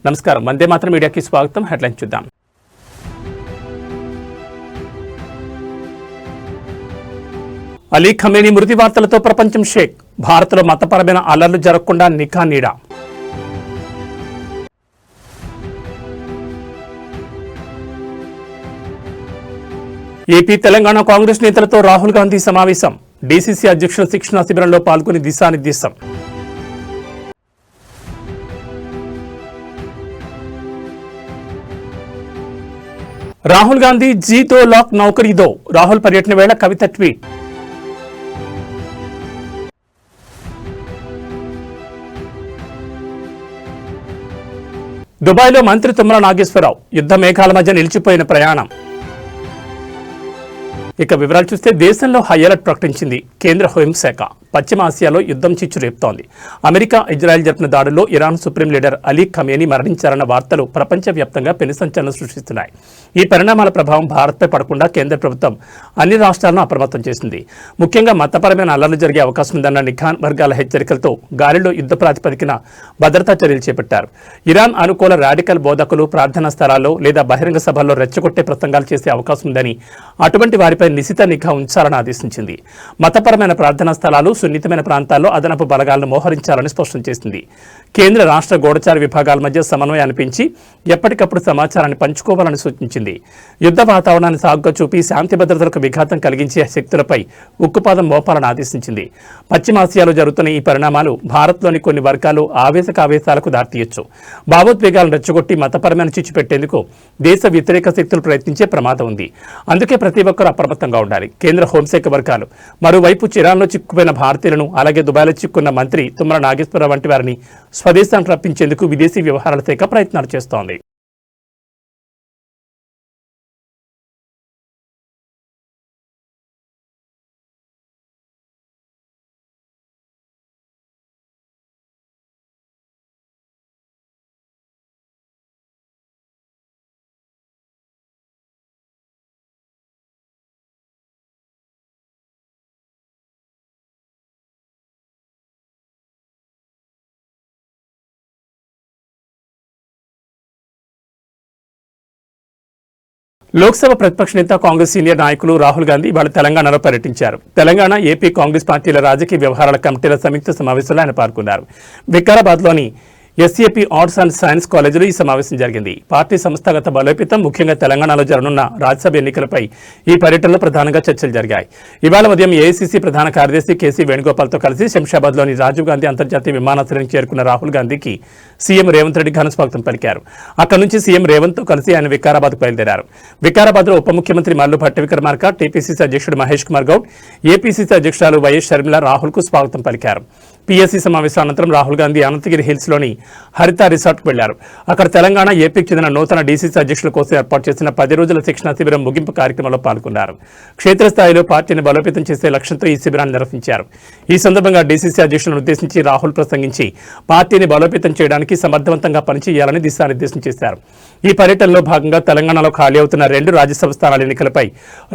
నమస్కారం, వందే మాతరం మీడియాకి స్వాగతం. హెడ్లైన్స్ చూద్దాం. అలీ ఖమేనీ మృతి వార్తలతో ప్రపంచం షేక్. భారత్లో మతపరమైన అల్లర్లు జరగకుండా నిఘా నీడ. ఏపీ తెలంగాణ కాంగ్రెస్ నేతలతో రాహుల్ గాంధీ సమావేశం. డీసీసీ అధ్యక్షుల శిక్షణా శిబిరంలో పాల్గొని దిశానిర్దేశం. రాహుల్ గాంధీ జీతో లాక్ నౌకరీదో. రాహుల్ పర్యటన వేళ కవిత ట్వీట్. దుబాయ్లో మంత్రి తుమ్మల నాగేశ్వరరావు. యుద్ధ మేఘాల మధ్య నిలిచిపోయిన ప్రయాణం. ఇక వివరాలు చూస్తే, దేశంలో హై అలర్ట్ ప్రకటించింది కేంద్ర హోంశాఖ. పశ్చిమ ఆసియాలో యుద్ధం చిచ్చు రేపుతోంది. అమెరికా, ఇజ్రాయెల్ జరిపిన దాడుల్లో Iran supreme leader Ali Khamenei మరణించారన్న వార్తలు ప్రపంచవ్యాప్తంగా పెను సంచలనం సృష్టిస్తున్నాయి. ఈ పరిణామాల ప్రభావం భారత్పై పడకుండా కేంద్ర ప్రభుత్వం అన్ని రాష్ట్రాలను అప్రమత్తం చేసింది. ముఖ్యంగా మతపరమైన అల్లర్లు జరిగే అవకాశం ఉందన్న నిఘా వర్గాల హెచ్చరికలతో గాలిలో యుద్ధ ప్రాతిపదికన భద్రతా చర్యలు చేపట్టారు. ఇరాన్ అనుకూల రాడికల్ బోధకులు ప్రార్థనా స్థలాల్లో లేదా బహిరంగ సభల్లో రెచ్చగొట్టే ప్రసంగాలు చేసే అవకాశం ఉందని, అటువంటి వారిపై నిశిత నిఘా ఉంచాలని ఆదేశించింది. మతపరమైన ప్రార్థనా స్థలాలు, సున్నితమైన ప్రాంతాల్లో అదనపు బలగాలను మోహరించాలని స్పష్టం చేసింది. కేంద్ర రాష్ట్ర గూఢచార విభాగాల మధ్య సమన్వయాన్ని పెంచి ఎప్పటికప్పుడు సమాచారాన్ని పంచుకోవాలని సూచించింది. యుద్ధ వాతావరణాన్ని సాగుగా చూపి శాంతి భద్రతలకు విఘాతం కలిగించే శక్తులపై ఉక్కుపాదం మోపాలని ఆదేశించింది. పశ్చిమాసియాలో జరుగుతున్న ఈ పరిణామాలు భారత్లోని కొన్ని వర్గాలు ఆవేశాలకు దారితీయొచ్చు. భావోద్వేగాలను రెచ్చగొట్టి మతపరమైన చిచ్చు పెట్టేందుకు దేశ వ్యతిరేక శక్తులు ప్రయత్నించే ప్రమాదం ఉంది. అందుకే ప్రతి ఒక్కరూ అప్రమత్తంగా ఉండాలి. కేంద్ర హోంశాఖ వర్గాలు మరోవైపు ఇరాన్లో చిక్కుపోయిన భారతీయులను, అలాగే దుబాయ్లో చిక్కున్న మంత్రి తుమ్మల నాగేశ్వరరావు వంటి వారిని స్వదేశానికి రప్పించేందుకు విదేశీ వ్యవహారాల శాఖ ప్రయత్నాలు చేస్తోంది. లోక్సభ ప్రతిపక్ష నేత కాంగ్రెస్ సీనియర్ నాయకులు రాహుల్ గాంధీ ఇవాళ తెలంగాణలో పర్యటించారు. తెలంగాణ, ఏపీ కాంగ్రెస్ పార్టీల రాజకీయ వ్యవహారాల కమిటీల సంయుక్త సమావేశంలో ఆయన పాల్గొన్నారు. వికారాబాద్లోని ఎస్ఏపీ ఆర్ట్స్ అండ్ సైన్స్ కాలేజీలో ఈ సమావేశం జరిగింది. పార్టీ సంస్థాగత బలోపేతం, ముఖ్యంగా తెలంగాణలో జరగనున్న రాజ్యసభ ఎన్నికలపై ఈ పర్యటనలో ప్రధానంగా చర్చలు జరిగాయి. ఇవాళ ఉదయం ఏఐసీసీ ప్రధాన కార్యదర్శి కేసీ వేణుగోపాల్తో కలిసి శంషాబాద్లోని రాజీవ్ గాంధీ అంతర్జాతీయ విమానాశ్రయానికి చేరుకున్న రాహుల్ గాంధీకి సీఎం రేవంత్ రెడ్డి ఘన స్వాగతం పలికారు. అక్కడి నుంచి సీఎం రేవంత్తో కలిసి ఆయన వికారాబాద్కు బయలుదేరారు. వికారాబాద్లో ఉప ముఖ్యమంత్రి మల్లు భట్టి విక్రమార్క, టీపీసీసీ అధ్యక్షుడు మహేష్ కుమార్ గౌడ్, ఏపీసీసీ అధ్యక్షురాలు వైఎస్ షర్మిల రాహుల్కు స్వాగతం పలికారు. పీఎస్సీ సమావేశం అనంతరం రాహుల్ గాంధీ అనంతగిరి హిల్స్లోని హరిత రిసార్ట్కు వెళ్లారు. అక్కడ తెలంగాణ, ఏపీకి చెందిన నూతన డీసీసీ అధ్యక్షుల కోసం ఏర్పాటు చేసిన 10 రోజుల శిక్షణా శిబిరం ముగింపు కార్యక్రమంలో పాల్గొన్నారు. క్షేత్రస్థాయిలో పార్టీని బలోపేతం చేసే లక్ష్యంతో ఈ శిబిరాన్ని నిర్వహించారు. ఈ సందర్భంగా డీసీసీ అధ్యక్షులను ఉద్దేశించి రాహుల్ ప్రసంగించి పార్టీని బలోపేతం చేయడానికి సమర్థవంతంగా పనిచేయాలని దిశానిర్దేశం చేశారు. ఈ పర్యటనలో భాగంగా తెలంగాణలో ఖాళీ అవుతున్న 2 రాజ్యసభ స్థానాల ఎన్నికలపై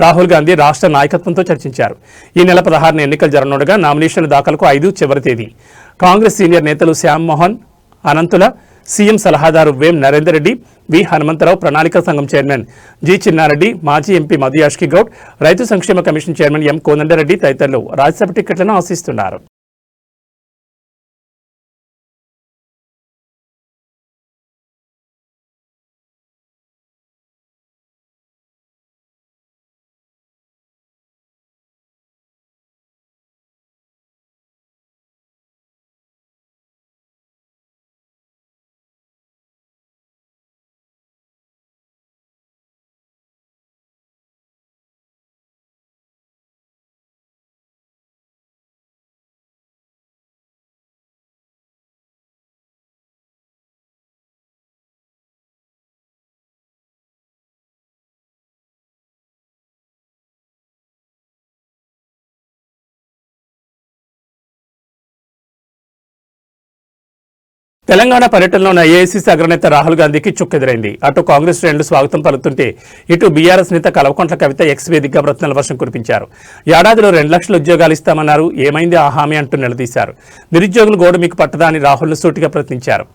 రాహుల్ గాంధీ రాష్ట్ర నాయకత్వంతో చర్చించారు. ఈ నెల 16న ఎన్నికలు జరగనుండగా నామినేషన్ల దాఖలకు 5 చివరి తేదీ. కాంగ్రెస్ సీనియర్ నేతలు శ్యామ్ మోహన్ అనంతుల, సీఎం సలహాదారు వేం నరేందర్ రెడ్డి, వి హనుమంతరావు, ప్రణాళిక సంఘం చైర్మన్ జి చిన్నారెడ్డి, మాజీ ఎంపీ మధు యాష్కి గౌడ్, రైతు సంక్షేమ కమిషన్ చైర్మన్ ఎం కోదండరెడ్డి తదితరులు రాజ్యసభ టికెట్లను ఆశిస్తున్నారు. తెలంగాణ పర్యటనలోని ఏఐసీసీ అగ్రనేత రాహుల్ గాంధీకి చుక్కెదురైంది. అటు కాంగ్రెస్ శ్రేణులు స్వాగతం పలుకుతుంటే ఇటు బీఆర్ఎస్ నేత కల్వకుంట్ల కవిత ఎక్స్ వేదికగా ప్రశ్నల వర్షం కురిపించారు. ఏడాదిలో 2 లక్షల ఉద్యోగాలు ఇస్తామన్నారు, ఏమైంది ఆ హామీ అంటూ నిలదీశారు. నిరుద్యోగులు గోడు మీకు పట్టదా అని రాహుల్ను సూటిగా ప్రశ్నించారు.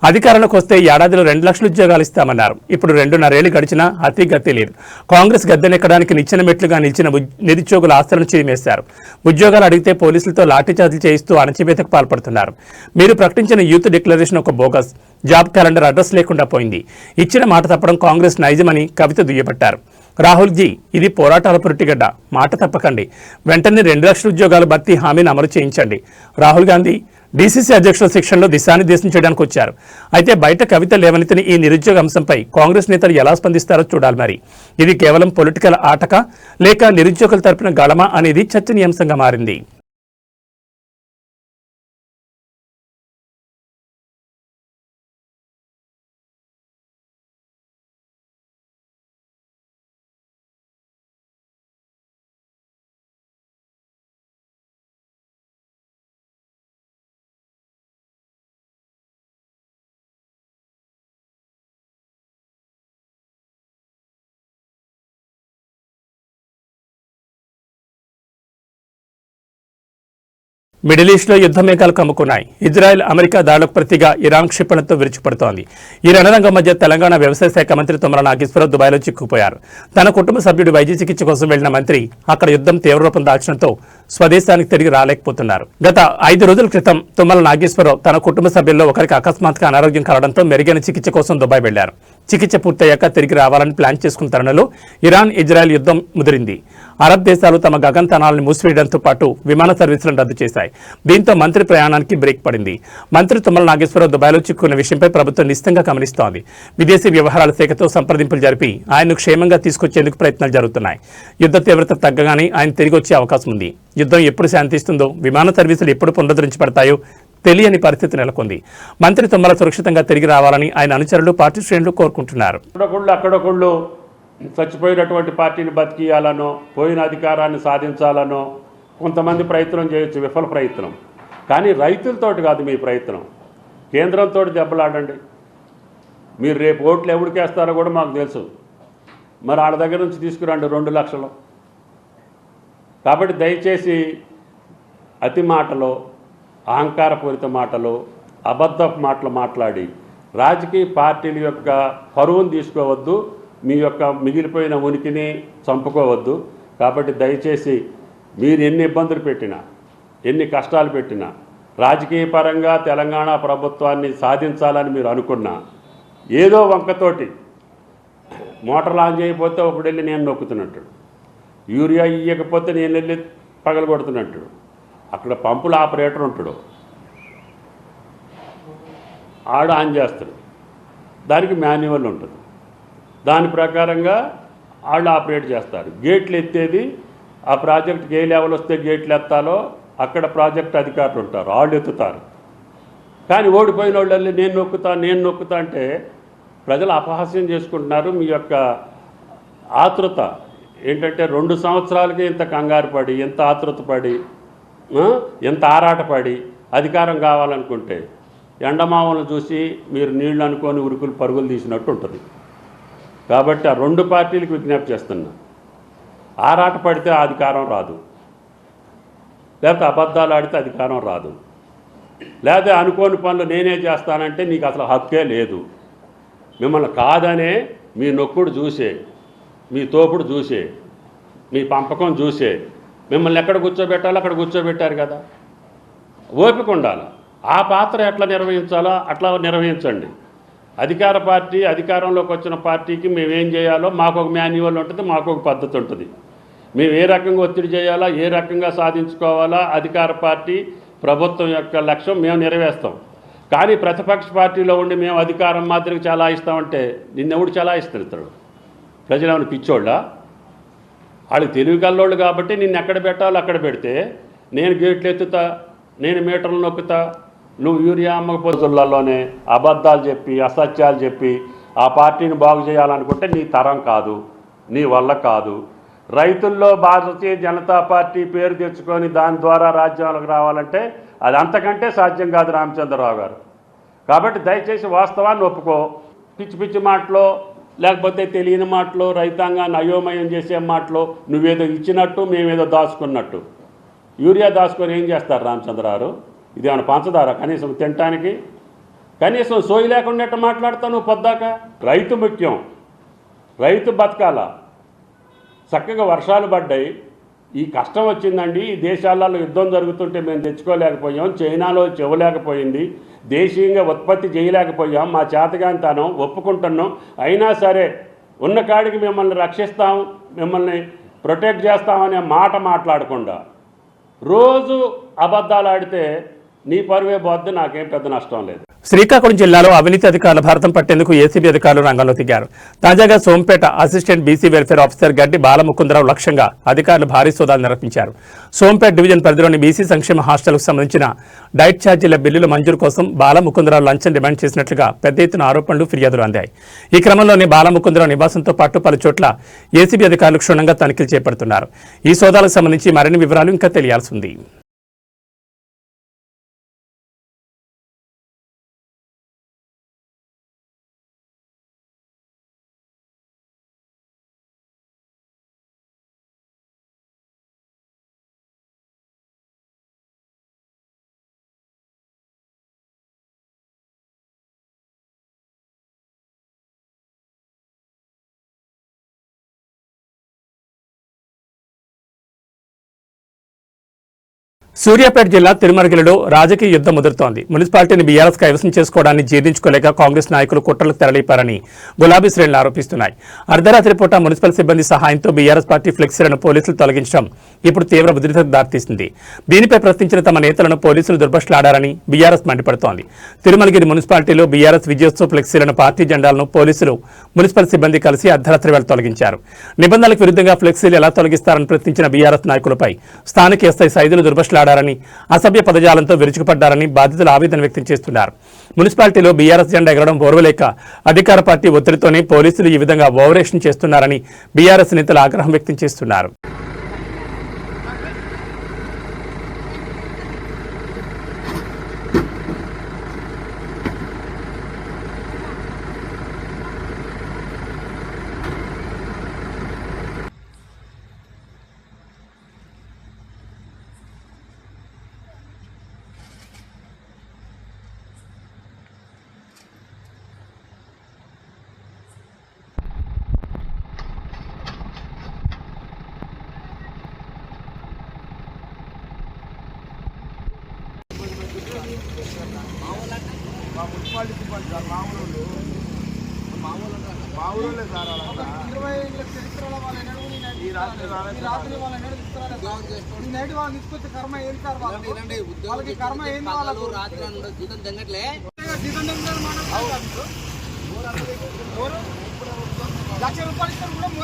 అధికారంలోకి వస్తే ఏడాదిలో 2 లక్షల ఉద్యోగాలు ఇస్తామన్నారు. ఇప్పుడు 2.5 ఏళ్లు గడిచినా అతి గతి లేదు. కాంగ్రెస్ గద్దెనెక్కడానికి నిచ్చెన మెట్లుగా నిలిచిన నిరుద్యోగుల ఆస్తులను చీమేశారు. ఉద్యోగాలు అడిగితే పోలీసులతో లాఠీచార్జీలు చేయిస్తూ అణచివేతకు పాల్పడుతున్నారు. మీరు ప్రకటించిన యూత్ డిక్లరేషన్ ఒక బోగస్. జాబ్ క్యాలెండర్ అడ్రస్ లేకుండా పోయింది. ఇచ్చిన మాట తప్పడం కాంగ్రెస్ నైజమని కవిత దుయ్యబట్టారు. రాహుల్జీ, ఇది పోరాటాల పురిటిగడ్డ. మాట తప్పకండి. వెంటనే 2 లక్షల ఉద్యోగాల భర్తీ హామీని అమలు చేయించండి. రాహుల్ గాంధీ డీసీసీ అధ్యక్షుల శిక్షణలో దిశానిర్దేశం చేయడానికి వచ్చారు. అయితే బయట కవిత లేవనెత్తిన ఈ నిరుద్యోగ అంశంపై కాంగ్రెస్ నేతలు ఎలా స్పందిస్తారో చూడాలి. మరి ఇది కేవలం పొలిటికల్ ఆటక లేక నిరుద్యోగుల తరపున గళమా అనేది చర్చనీయాంశంగా మారింది. మిడిల్ ఈస్ట్లో యుద్ధ మేఘాలు కమ్ముకున్నాయి. ఇజ్రాయెల్ అమెరికా దాడులకు ప్రతిగా ఇరాన్ క్షిపణితో విరుచుపడుతోంది. ఈ రణరంగం మధ్య తెలంగాణ వ్యవసాయ శాఖ మంత్రి తుమ్మల నాగేశ్వరరావు దుబాయ్లో చిక్కుపోయారు. తన కుటుంబ సభ్యుడు వైద్య చికిత్స కోసం వెళ్లిన మంత్రి అక్కడ యుద్ధం తీవ్రరూపం దాల్చడంతో స్వదేశానికి తిరిగి రాలేకపోతున్నారు. గత 5 రోజుల క్రితం తుమ్మల నాగేశ్వరరావు తన కుటుంబ సభ్యుల్లో ఒకరికి అకస్మాత్తుగా అనారోగ్యం కలగడంతో మెరుగైన చికిత్స కోసం దుబాయ్ వెళ్లారు. చికిత్స పూర్తయ్యాక తిరిగి రావాలని ప్లాన్ చేసుకున్న తరుణంలో ఇరాన్ ఇజ్రాయెల్ యుద్ధం ముదిరింది. అరబ్ దేశాలు తమ గగనతనాలను మూసివేయడంతో పాటు విమాన సర్వీసులను రద్దు చేశాయి. దీంతో మంత్రి ప్రయాణానికి బ్రేక్ పడింది. మంత్రి తుమ్మల నాగేశ్వరరావు దుబాయ్లో చిక్కున్న విషయంపై ప్రభుత్వం నిశ్చితంగా గమనిస్తోంది. విదేశీ వ్యవహారాల శాఖతో సంప్రదింపులు జరిపి ఆయన్ను క్షేమంగా తీసుకొచ్చేందుకు ప్రయత్నాలు జరుగుతున్నాయి. యుద్ధ తీవ్రత తగ్గగానే ఆయన తిరిగి వచ్చే అవకాశం ఉంది. యుద్ధం ఎప్పుడు శాంతిస్తుందో, విమాన సర్వీసులు ఎప్పుడు పునరుద్ధరించబడతాయో తెలియని పరిస్థితి నెలకొంది. మంత్రి తుమ్మల సురక్షితంగా తిరిగి రావాలని ఆయన అనుచరులు, పార్టీ శ్రేణులు కోరుకుంటున్నారు. అక్కడొకళ్ళు చచ్చిపోయినటువంటి పార్టీని బతికియాలనో, పోయిన అధికారాన్ని సాధించాలనో కొంతమంది ప్రయత్నం చేయొచ్చు, విఫల ప్రయత్నం. కానీ రైతులతోటి కాదు మీ ప్రయత్నం. కేంద్రంతో దెబ్బలాడండి. మీరు రేపు ఓట్లు ఎవరికి వేస్తారో కూడా మాకు తెలుసు. మరి వాళ్ళ దగ్గర నుంచి తీసుకురండి 2 లక్షలు. కాబట్టి దయచేసి అతి మాటలో, అహంకారపూరిత మాటలు, అబద్ధపు మాటలు మాట్లాడి రాజకీయ పార్టీల యొక్క పరువును తీసుకోవద్దు, మీ యొక్క మిగిలిపోయిన ఉనికిని చంపుకోవద్దు. కాబట్టి దయచేసి మీరు ఎన్ని ఇబ్బందులు పెట్టినా, ఎన్ని కష్టాలు పెట్టినా, రాజకీయ పరంగా తెలంగాణ ప్రభుత్వాన్ని సాధించాలని మీరు అనుకున్నా, ఏదో వంకతోటి మోటార్లు ఆన్ చేయకపోతే ఒకడు వెళ్ళి నేను నొక్కుతున్నట్టు, యూరియా ఇయ్యకపోతే నేను వెళ్ళి పగలగొడుతున్నట్టు, అక్కడ పంపుల ఆపరేటర్ ఉంటాడు, ఆడు ఆన్ చేస్తాడు, దానికి మాన్యువల్ ఉంటుంది, దాని ప్రకారంగా వాళ్ళు ఆపరేట్ చేస్తారు. గేట్లు ఎత్తేది ఆ ప్రాజెక్ట్కి ఏ లెవెల్ వస్తే గేట్లు ఎత్తాలో అక్కడ ప్రాజెక్ట్ అధికారులు ఉంటారు, వాళ్ళు ఎత్తుతారు. కానీ ఓడిపోయిన వాళ్ళు నేను నొక్కుతా అంటే ప్రజలు అపహాస్యం చేసుకుంటున్నారు. మీ యొక్క ఆతృత ఏంటంటే 2 సంవత్సరాలకి ఇంత కంగారు పడి, ఎంత ఆతృత పడి, ఎంత ఆరాటపడి అధికారం కావాలనుకుంటే ఎండమామలను చూసి మీరు నీళ్లు అనుకొని ఉరుకులు పరుగులు తీసినట్టు ఉంటుంది. కాబట్టి ఆ 2 పార్టీలకు విజ్ఞప్తి చేస్తున్నా, ఆరాట పడితే అధికారం రాదు, లేకపోతే అబద్ధాలు ఆడితే అధికారం రాదు, లేకపోతే అనుకోని పనులు నేనే చేస్తానంటే నీకు అసలు హక్కే లేదు. మిమ్మల్ని కాదనే మీ నొక్కుడు చూసే, మీ తోపుడు చూసే, మీ పంపకం చూసే మిమ్మల్ని ఎక్కడ కూర్చోబెట్టాలో అక్కడ కూర్చోబెట్టారు కదా. ఓపిక ఉండాలి. ఆ పాత్ర ఎట్లా నిర్వహించాలో అట్లా నిర్వహించండి. అధికార పార్టీ, అధికారంలోకి వచ్చిన పార్టీకి మేమేం చేయాలో మాకు ఒక మాన్యువల్ ఉంటుంది, మాకు ఒక పద్ధతి ఉంటుంది. మేము ఏ రకంగా ఒత్తిడి చేయాలా, ఏ రకంగా సాధించుకోవాలా, అధికార పార్టీ ప్రభుత్వం యొక్క లక్ష్యం మేము నెరవేర్స్తాం. కానీ ప్రతిపక్ష పార్టీలో ఉండి మేము అధికారం మాదిరిగా చలాయిస్తామంటే నిన్నెవడు చలాయిస్తారు? ప్రజలు ఏమైనా పిచ్చోళ్ళ? వాళ్ళకి తెలివి కల్లోళ్ళు కాబట్టి నిన్ను ఎక్కడ పెట్టాలో అక్కడ పెడితే, నేను గేట్లు ఎత్తుతా, నేను మీటర్లు నొక్కుతా, నువ్వు యూరియా అమ్మకపోతుల్లోనే అబద్ధాలు చెప్పి, అసత్యాలు చెప్పి ఆ పార్టీని బాగు చేయాలనుకుంటే నీ తరం కాదు, నీ వల్ల కాదు. రైతుల్లో భారతీయ జనతా పార్టీ పేరు తెచ్చుకొని దాని ద్వారా రాజ్యాలకు రావాలంటే అది అంతకంటే సాధ్యం కాదు రామచంద్రరావు గారు. కాబట్టి దయచేసి వాస్తవాన్ని ఒప్పుకో. పిచ్చి పిచ్చి మాటలో, లేకపోతే తెలియని మాటలో, రైతాంగాన్ని అయోమయం చేసే మాటలో నువ్వేదో ఇచ్చినట్టు మేమేదో దాచుకున్నట్టు. యూరియా దాచుకొని ఏం చేస్తారు రామచంద్రరావు? ఇది ఏమైనా పంచదార కనీసం తినటానికి? కనీసం సోయి లేకుండా ఎట్ట మాట్లాడతావు నువ్వు పొద్దాక? రైతు ముఖ్యం, రైతు బతకాల. చక్కగా వర్షాలు పడ్డాయి, ఈ కష్టం వచ్చిందండి. ఈ దేశాలలో యుద్ధం జరుగుతుంటే మేము తెచ్చుకోలేకపోయాం, చైనాలో చెవలేకపోయింది, దేశీయంగా ఉత్పత్తి చేయలేకపోయాం, మా చేతగానితనం ఒప్పుకుంటున్నాం. అయినా సరే ఉన్న కాడికి మిమ్మల్ని రక్షిస్తాం, మిమ్మల్ని ప్రొటెక్ట్ చేస్తామనే మాట మాట్లాడకుండా రోజు అబద్ధాలు ఆడితే నీ పరువే పోద్ది, నాకేం పెద్ద నష్టం లేదు. శ్రీకాకుళం జిల్లాలో అవినీతి అధికారుల భారతం పట్టేందుకు ఏసీబీ అధికారులు రంగంలో దిగారు. తాజాగా Sompeta assistant BC welfare officer గడ్డి బాలముకుందరావు లక్ష్యంగా అధికారులు భారీ సోదాలు నిర్వహించారు. సోంపేట డివిజన్ పరిధిలోని బీసీ సంక్షేమ హాస్టల్కు సంబంధించిన డైట్ ఛార్జీల బిల్లుల మంజూరు కోసం బాలముకుందరావు లంచం డిమాండ్ చేసినట్లుగా పెద్ద ఎత్తున ఆరోపణలు, ఫిర్యాదులు అందాయి. ఈ క్రమంలోనే బాలముకుందరావు నివాసంతో పాటు పలు చోట్ల ఏసీబీ అధికారులు క్షుణ్ణంగా తనిఖీలు చేపడుతున్నారు. ఈ సోదాలకు సంబంధించి మరిన్ని వివరాలు ఇంకా తెలియాల్సి ఉంది. సూర్యాపేట జిల్లా తిరుమరగిలిలో రాజకీయ యుద్ధం ముదురుతోంది. మున్సిపాలిటీని బీఆర్ఎస్ కైవసం చేసుకోవడాన్ని జీర్ణించుకోలేక కాంగ్రెస్ నాయకులు కుట్రలకు తెరలేపారని గులాబీ శ్రేణులు ఆరోపిస్తున్నాయి. అర్ధరాత్రి పూట మున్సిపల్ సిబ్బంది సహాయంతో బీఆర్ఎస్ పార్టీ ఫ్లెక్సీలను పోలీసులు తొలగించడం ఇప్పుడు తీవ్ర ఉద్రిక్తతకు దారితీసింది. దీనిపై ప్రశ్నించిన తమ నేతలను పోలీసులు దుర్భషలాడారని బీఆర్ఎస్ మండిపడుతోంది. తిరుమలగిరి మున్సిపాలిటీలో బీఆర్ఎస్ విజయోత్సవ ఫ్లెక్సీలను, పార్టీ జెండాలను పోలీసులు, మున్సిపల్ సిబ్బంది కలిసి అర్ధరాత్రి వేళ తొలగించారు. నిబంధనలకు విరుద్ధంగా ఫ్లెక్సీలు ఎలా తొలగిస్తారని ప్రశ్నించిన బీఆర్ఎస్ నాయకులపై స్థానిక ఎస్ఐ సైదులు దుర్భషలాడారు. అసభ్య పదజాలంతో విరుచుకుపడ్డారని బాధితులు ఆవేదన వ్యక్తం చేస్తున్నారు. మున్సిపాలిటీలో బీఆర్ఎస్ జెండా ఎగరడం ఓర్వలేక అధికార పార్టీ ఒత్తిడితోనే పోలీసులు ఈ విధంగా ఓవరేషన్ చేస్తున్నారని బీఆర్ఎస్ నేతలు ఆగ్రహం వ్యక్తం చేస్తున్నారు. మా మున్సిపాలిటీ సిబ్బంది సార్ మామూలు సార్ 20 ఏళ్ళ చరిత్రలో వాళ్ళ రాత్రి వాళ్ళ నైట్ వాళ్ళు తీసుకొచ్చే కర్మ ఏం సార్? వాళ్ళకి కర్మ ఏంది? వాళ్ళకు జీతం తెంగట్లే. లక్ష రూపాయలు ఇస్తారు కూడా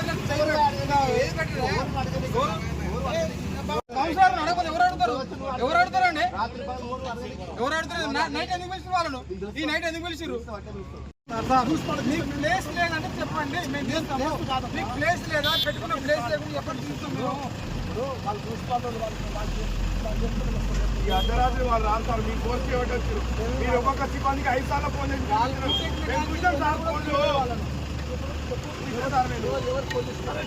ఎవరు అడుగుతారండి? ఎవరు అడుగుతారు? నైట్ ఎందుకు పిలిచిన వాళ్ళను? ఈ నైట్ ఎందుకు పిలిచిర్రు? మీకు ప్లేస్ లేదంటే చెప్పండి, మేము చేస్తాము. మీకు ప్లేస్ లేదా, పెట్టుకున్న ప్లేస్ లేకుండా చెప్పండి, చూస్తాం మేము. ఈ అర్ధరాత్రి వాళ్ళు రాస్తారు, మీకు ఫోన్ చేయవచ్చు. మీరు ఒక్కొక్క సిబ్బందికి 5 సార్లు ఫోన్ చేసి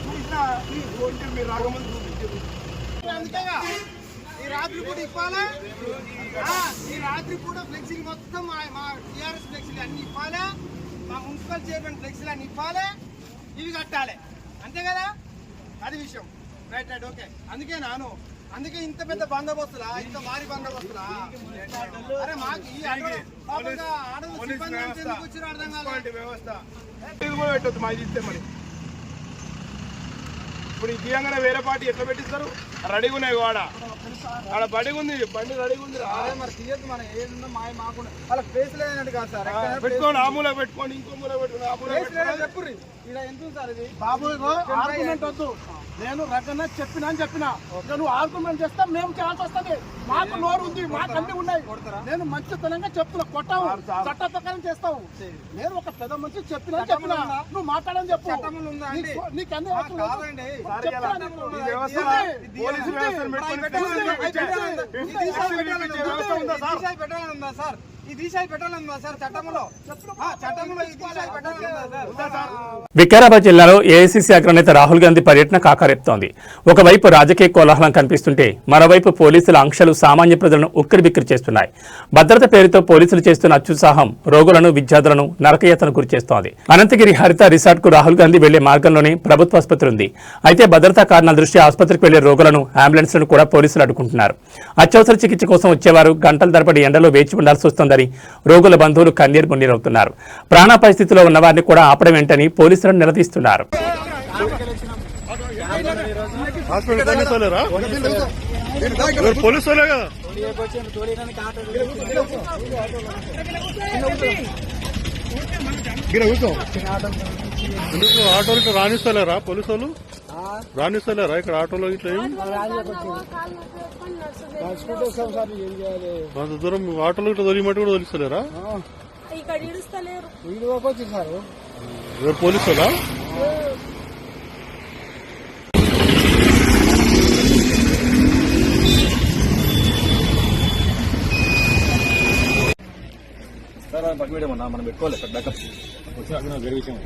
చూసినా మీరు రాకముందు చూపించారు. అందుకేగా ఈ రాత్రి పూట ఇప్పాలా, ఈ రాత్రి పూట ఫ్లెక్సీలు మొత్తం మా టీఆర్ఎస్ ఫ్లెక్సీలు అన్ని ఇప్పాలా, మా మున్సిపల్ చైర్మన్ ఫ్లెక్సీలు అన్ని ఇప్పాలి, ఇవి కట్టాలి, అంతే కదా? అది విషయం. Right right okay. అందుకే ఇంత పెద్ద బందోబస్తులా, ఇంత భారీ బందోబస్తులా? అరే మాకు ఈ ఆడలు సిబ్బంది ఎందుకు వచ్చారో అర్థం కాలేదు. వ్యవస్థ పెట్టద్దు మాది ఇస్తే మరి. ఇప్పుడు ఈ తీయంగానే వేరే పార్టీ ఎట్లా పెట్టిస్తారు? రెడీగా ఉన్నాయి ఆడ బడిగా ఉంది, బండి రెడీగా ఉంది. మరి తీయద్దు, మనం ఏదో మాకుండా వాళ్ళకి ప్లేస్ లేదంటే కాదు సార్. పెట్టుకోండి, ఆ మూల పెట్టుకోండి, ఇంకో మూల పెట్టుకోండి. చెప్పు ఇలా ఎంత సార్ ఇది? బాబు ఆర్గ్యుమెంట్ వద్దు, నేను రకన్నా చెప్పినా అని చెప్పినా. నువ్వు ఆర్గ్యుమెంట్ చేస్తా మేము చేయాల్సి వస్తుంది. మాకు నోరు ఉంది, మాకు అన్ని ఉన్నాయి. నేను మంచితనంగా చెప్తున్నా, కొట్టావు, చట్ట ప్రకారం చేస్తావు. నేను ఒక పెద్ద మంచి చెప్పినా నువ్వు మాట్లాడని చెప్పు. నీకు అన్ని ఈ దిశ పెట్టాలందా సార్? చట్టంలో ఈ దిశ వికారాబాద్ జిల్లాలో ఏఐసీసీ అగ్రనేత రాహుల్ గాంధీ పర్యటన కాకారేపుతోంది. ఒకవైపు రాజకీయ కోలాహలం కనిపిస్తుంటే మరోవైపు పోలీసుల ఆంక్షలు సామాన్య ప్రజలను ఉక్కిరిబిక్కిరి చేస్తున్నాయి. భద్రత పేరుతో పోలీసులు చేస్తున్న అత్యుత్సాహం రోగులను, విద్యార్థులను నరకయాతనకు గురిచేస్తోంది. అనంతగిరి హరిత రిసార్ట్ కు రాహుల్ గాంధీ వెళ్లే మార్గంలోనే ప్రభుత్వ ఆసుపత్రి ఉంది. అయితే భద్రతా కారణాల దృష్ట్యా ఆసుపత్రికి వెళ్లే రోగులను, అంబులెన్స్లను కూడా పోలీసులు అడ్డుకుంటున్నారు. అత్యవసర చికిత్స కోసం వచ్చేవారు గంటల తరబడి ఎండలో వేచి ఉండాల్సి వస్తోందని రోగుల బంధువులు కన్నీరు మున్నీరవుతున్నారు. ప్రాణాపాయ స్థితిలో ఉన్న వారిని కూడా ఆపడం ఏంటని పోలీసులను నిలదీస్తున్నారు. ఆటోలు ఇట్లా రాణిస్తలేరా పోలీసు వాళ్ళు? రాణిస్తలేరా ఇక్కడ ఆటోలో ఇట్లా అంత దూరం ఆటోలో ఇట్లా తొలిమట్టి కూడా తొలిస్తలేరా? ఎవరు పోలీసు వాళ్ళా? మనం పెట్టుకోవాలి బ్యాకప్ జరిగించాం.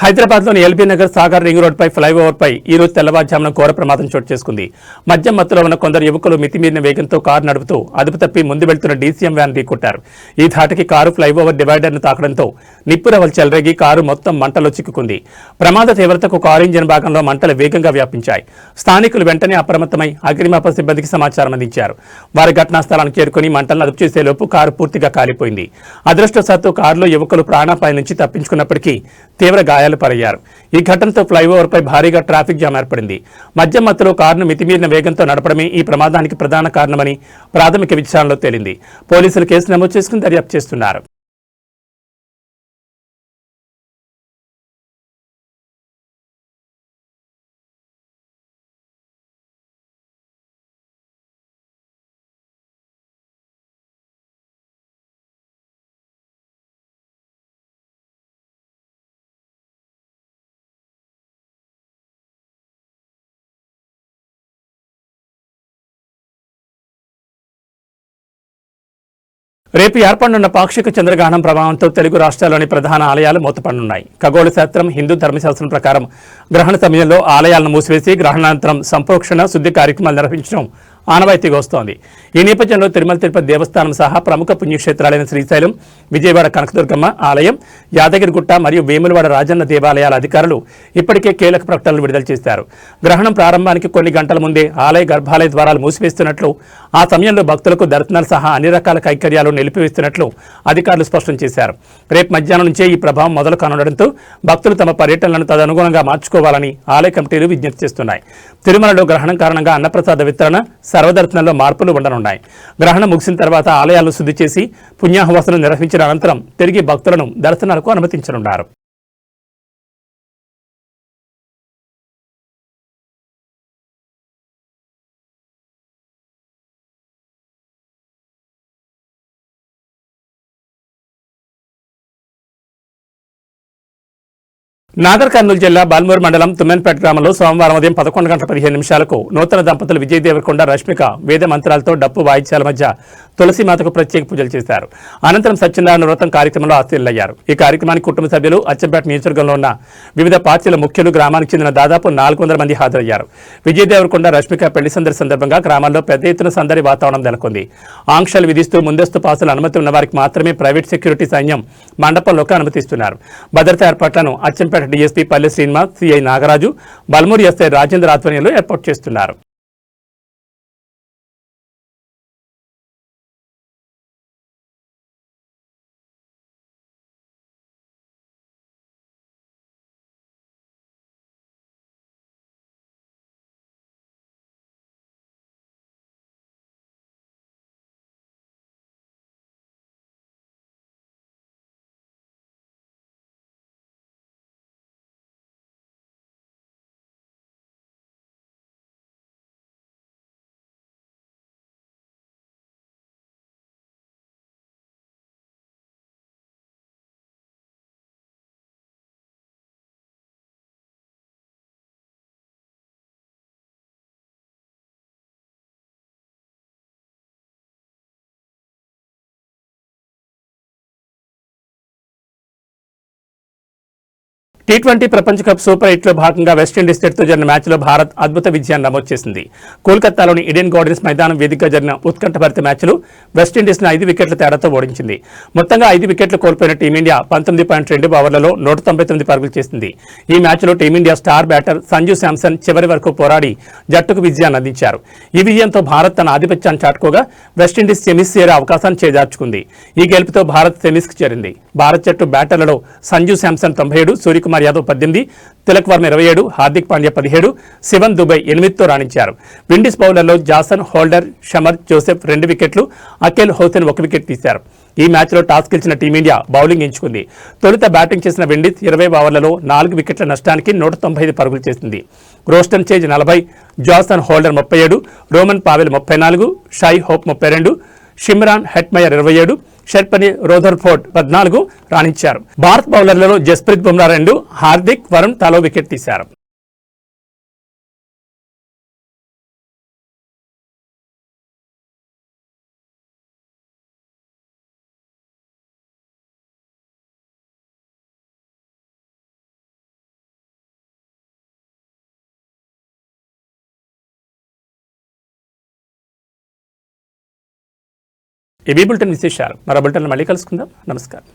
హైదరాబాద్లోని ఎల్బీ నగర్ సాగర్ రింగ్ రోడ్పై ఫ్లైఓవర్పై ఈ రోజు తెల్లవారుజామున ఘోర ప్రమాదం చోటు చేసుకుంది. మద్యం మత్తులో ఉన్న కొందరు యువకులు మితిమీరిన వేగంతో కారు నడుపుతూ అదుపు తప్పి ముందు వెళ్తున్న డీసీఎం వ్యాన్ ఢీకొట్టారు. ఈ ధాటికి కారు ఫ్లైఓవర్ డివైడర్ను తాకడంతో నిప్పురవలు చెలరేగి కారు మొత్తం మంటలో చిక్కుకుంది. ప్రమాద తీవ్రతకు కారు ఇంజిన్ భాగంలో మంటలు వేగంగా వ్యాపించాయి. స్థానికులు వెంటనే అప్రమత్తమై అగ్నిమాపక సిబ్బందికి సమాచారం అందించారు. వారి ఘటనా స్థలానికి చేరుకుని మంటలను అదుపు చేసేలోపు కారు పూర్తిగా కాలిపోయింది. అదృష్టవశాత్తు కారులో యువకులు ప్రాణాపాయం నుంచి తప్పించుకున్నప్పటికీ తీవ్ర గాయాలు పాలయ్యారు. ఈ ఘటనతో ఫ్లైఓవర్పై భారీగా ట్రాఫిక్ జామ్ ఏర్పడింది. మద్యం మత్తులో కారును మితిమీరిన వేగంతో నడపడమే ఈ ప్రమాదానికి ప్రధాన కారణమని ప్రాథమిక విచారణలో తేలింది. పోలీసులు కేసు నమోదు చేసుకుని దర్యాప్తు చేస్తున్నారు. రేపు ఏర్పడనున్న పాక్షిక చంద్రగ్రహణం ప్రభావంతో తెలుగు రాష్ట్రాల్లోని ప్రధాన ఆలయాలు మూతపడనున్నాయి. ఖగోళ శాస్త్రం, హిందూ ధర్మశాస్త్రం ప్రకారం గ్రహణ సమయంలో ఆలయాలను మూసివేసి గ్రహణానంతరం సంప్రోక్షణ, శుద్ధి కార్యక్రమాలు నిర్వహించడం ఆనవాయితీగా వస్తోంది. ఈ నేపథ్యంలో తిరుమల తిరుపతి దేవస్థానం సహా ప్రముఖ పుణ్యక్షేత్రాలైన శ్రీశైలం, విజయవాడ కనకదుర్గమ్మ ఆలయం, యాదగిరిగుట్ట మరియు వేములవాడ రాజన్న దేవాలయాల అధికారులు ఇప్పటికే కీలక ప్రకటనలు విడుదల చేశారు. గ్రహణం ప్రారంభానికి కొన్ని గంటల ముందే ఆలయ గర్భాలయ ద్వారాలు మూసివేస్తున్నట్లు, ఆ సమయంలో భక్తులకు దర్శనాలు సహా అన్ని రకాల కైంకర్యాలు నిలిపివేస్తున్నట్లు అధికారులు స్పష్టం చేశారు. రేపు మధ్యాహ్నం నుంచే ఈ ప్రభావం మొదలు కానుండటంతో భక్తులు తమ పర్యటనలను తదనుగుణంగా మార్చుకోవాలని ఆలయ కమిటీలు విజ్ఞప్తి చేస్తున్నాయి. తిరుమలలో గ్రహణం కారణంగా అన్నప్రసాద వితరణ, సర్వదర్శనంలో మార్పులు ఉండనున్నాయి. గ్రహణం ముగిసిన తర్వాత ఆలయాలను శుద్ధి చేసి పుణ్యాహవాసనం నిర్వహించిన అనంతరం తిరిగి భక్తులను దర్శనాలకు అనుమతించనున్నారు. నాగర్ కర్నూలు జిల్లా బాల్మూరు మండలం తుమ్మెన్పేట గ్రామంలో సోమవారం ఉదయం 11:15 నూతన దంపతులు విజయ్ దేవరకొండ, రష్మిక వేద మంత్రాలతో డప్పు వాయిద్యాల మధ్య తులసిమాతకు ప్రత్యేక పూజలు చేశారు. అనంతరం సత్యనారాయణ వ్రతం కార్యక్రమంలో ఆశీర్లయ్యారు. ఈ కార్యక్రమానికి కుటుంబ సభ్యులు, అచ్చంపేట నియోజకవర్గంలో ఉన్న వివిధ పార్టీల ముఖ్యులు, గ్రామానికి చెందిన దాదాపు 400 మంది హాజరయ్యారు. విజయ్ దేవరకొండ, రష్మిక పెళ్లి సందడి సందర్భంగా గ్రామాల్లో పెద్ద ఎత్తున సందడి వాతావరణం నెలకొంది. ఆంక్షలు విధిస్తూ ముందస్తు పాసుల అనుమతి ఉన్న వారికి మాత్రమే ప్రైవేట్ సెక్యూరిటీ సైన్యం మండపంలోకి అనుమతిస్తున్నారు. భద్రతా ఏర్పాట్లను అచ్చంపేట డీఎస్పీ పల్లె శ్రీనివాస్, సిఐ నాగరాజు, బల్మూరు ఎస్ఐ రాజేంద్ర ఆధ్వర్యంలో ఏర్పాటు చేస్తున్నారు. టీ20 ప్రపంచ కప్ సూపర్ 8లో భాగంగా వెస్టిండీస్ జట్టుతో జరిగిన మ్యాచ్లో భారత్ అద్భుత విజయాన్ని నమోదు చేసింది. కోల్కతాలోని ఈడెన్ గార్డెన్స్ మైదానం వేదికగా జరిగిన ఉత్కంఠభరిత మ్యాచ్లో వెస్టిండీస్ను 5 వికెట్ల తేడాతో ఓడించింది. మొత్తంగా 5 వికెట్లు కోల్పోయిన టీమిండియా 19.2 ఓవర్లలో 199 పరుగులు చేసింది. ఈ మ్యాచ్లో team India star batter Sanju Samson చివరి వరకు పోరాడి జట్టుకు విజయాన్ని అందించారు. ఈ విజయంతో భారత్ తన ఆధిపత్యాన్ని చాటుకోగా వెస్టిండీస్ సెమీస్ చేరే అవకాశాన్ని చేజార్చుకుంది. ఈ గెలుపుతో భారత్ సెమీస్కి చేరింది. భారత్ జట్టు బ్యాటర్లలో సంజు శాంసన్ 97, సూర్యకుమార్ యాదవ్ 18, తిలక్ వర్మ 27, హార్దిక్ పాండ్యా 17, శివన్ దుబై 8తో రాణించారు. విండీస్ బౌలర్లో జాసన్ హోల్డర్, షమర్ జోసెఫ్ 2 వికెట్లు, అఖిల్ హోసెన్ 1 వికెట్ తీశారు. ఈ మ్యాచ్లో టాస్ గెలిచిన టీమిండియా బౌలింగ్ ఎంచుకుంది. తొలుత బ్యాటింగ్ చేసిన విండీస్ 20 ఓవర్లలో 4 వికెట్ల నష్టానికి 195 పరుగులు చేసింది. Roston Chase 40, Jason Holder 37, Rovman Powell 34, Shai Hope 32, Shimron Hetmyer 27, Sherfane Rutherford 14 రాణించారు. భారత్ బౌలర్లలో జస్ప్రీత్ బుమ్రా 2, హార్దిక్, వరుణ్ తలో వికెట్ తీశారు. ఏబీ బులెటిన్ విశేషాలు మరో బులెటిన్లో మళ్ళీ కలుసుకుందాం. నమస్కారం.